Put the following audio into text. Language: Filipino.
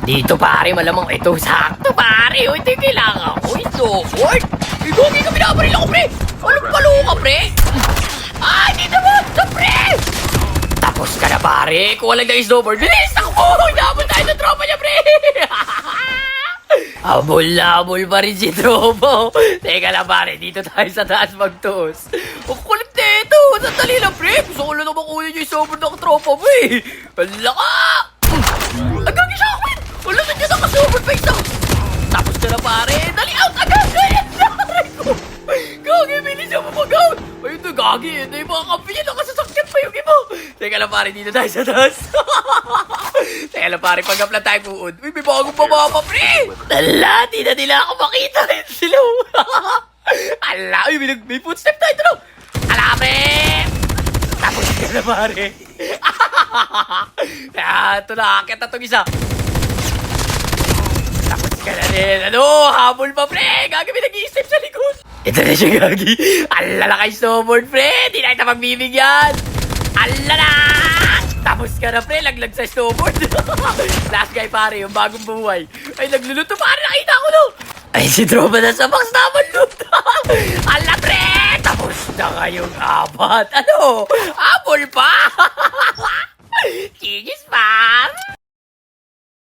Dito pare, malamang ito sakto pare. O ito yung kailangan ko. Snowboard. Igugi ka, binabaril ako pre. Walang palo ka pre. Ay, dito mo. Sa pre. Tapos ka na pare. Kung walang na snowboard, bilis ako. Hinabol tayo sa tropa niya pre. Habol na habol pa rin si tropa. Teka lang pare, dito tayo sa taas magtuos. Ang kulit nito. Sandali lang pre. Gusto ko lang naman kunin yung snowboard ng tropa mo eh. Hala ka. Agad siya ako. Wala na niya nakasubod pa isa. Tapos ka na pare. Dali out agad. Ayan na. Gagi, bilis yung mapag-out. Ayun na gagi. Na yung mga kampi niya nakasasakyan pa yung iba. Teka lang pare, dito tayo sa taas. Teka lang pare, pag-up lang tayo buod. Uy, may bagong pababa pre. Ala, di na nila ako makita. Ayun sila. Ala, uy, may footstep tayo. Ito no. Ala pre. Tapos ka na pare. Ito na, akit na itong isa. Tapos ka na rin. Ano, habol pa pre. Gagi, may nag-i-step sa likod. Ito na siya gagi. Alala kay snowboard pre. Di na kita magbibigyan. Alala. Tapos ka na pre, laglag sa snowboard. Last guy pare, yung bagong buhay. Ay, nagluluto pare, nakita ko no. Ay, si tropa na sa box naman luto. Ala pre. Tapos na kayong apat. Ano? Habol pa. Chigis par.